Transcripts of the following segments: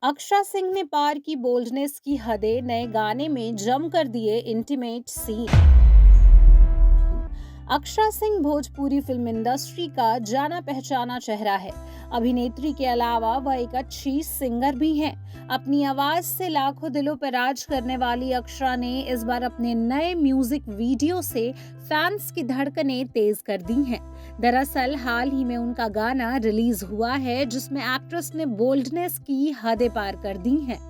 अक्षरा सिंह ने पार की बोल्डनेस की हदें, नए गाने में जम कर दिए intimate scene. Akshara Singh Bhojpuri film industry का जाना पहचाना चेहरा है। अभिनेत्री के अलावा वह एक अच्छी सिंगर भी हैं। अपनी आवाज से लाखों दिलों पर राज करने वाली अक्षरा ने इस बार अपने नए म्यूजिक वीडियो से फैंस की धड़कनें तेज कर दी हैं। दरअसल हाल ही में उनका गाना रिलीज हुआ है, जिसमें एक्ट्रेस ने बोल्डनेस की हदें पार कर दी हैं।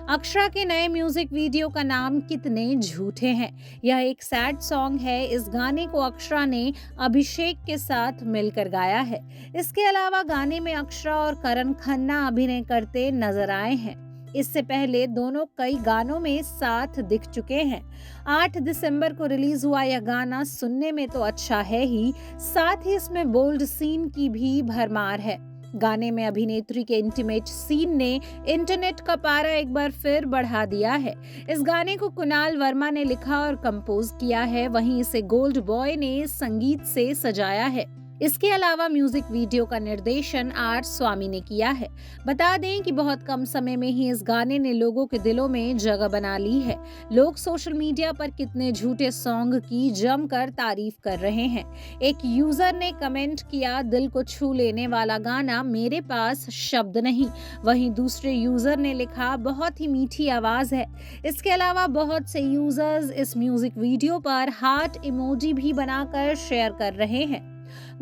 अक्षरा के नए म्यूजिक वीडियो का नाम कितने झूठे हैं। यह एक सैड सॉन्ग है। इस गाने को अक्षरा ने अभिषेक के साथ मिलकर गाया है। इसके अलावा गाने में अक्षरा और करण खन्ना अभिनय करते नजर आए हैं। इससे पहले दोनों कई गानों में साथ दिख चुके हैं। 8 दिसंबर को रिलीज हुआ यह गाना सुनने में तो अच्छा है ही, साथ ही इसमें बोल्ड सीन की भी भरमार है। गाने में अभिनेत्री के इंटीमेट सीन ने इंटरनेट का पारा एक बार फिर बढ़ा दिया है। इस गाने को कुणाल वर्मा ने लिखा और कंपोज किया है, वहीं इसे गोल्ड बॉय ने संगीत से सजाया है। इसके अलावा म्यूजिक वीडियो का निर्देशन आर स्वामी ने किया है। बता दें कि बहुत कम समय में ही इस गाने ने लोगों के दिलों में जगह बना ली है। लोग सोशल मीडिया पर कितने झूठे सॉन्ग की जमकर तारीफ कर रहे हैं। एक यूजर ने कमेंट किया, दिल को छू लेने वाला गाना, मेरे पास शब्द नहीं। वहीं दूसरे यूजर ने लिखा, बहुत ही मीठी आवाज है। इसके अलावा बहुत से यूजर्स इस म्यूजिक वीडियो पर हार्ट इमोजी भी बनाकर शेयर कर रहे हैं।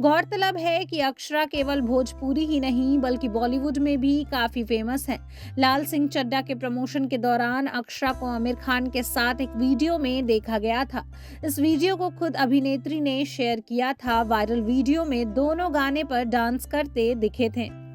गौरतलब है कि अक्षरा केवल भोजपुरी ही नहीं बल्कि बॉलीवुड में भी काफी फेमस हैं। लाल सिंह चड्ढा के प्रमोशन के दौरान अक्षरा को आमिर खान के साथ एक वीडियो में देखा गया था। इस वीडियो को खुद अभिनेत्री ने शेयर किया था। वायरल वीडियो में दोनों गाने पर डांस करते दिखे थे।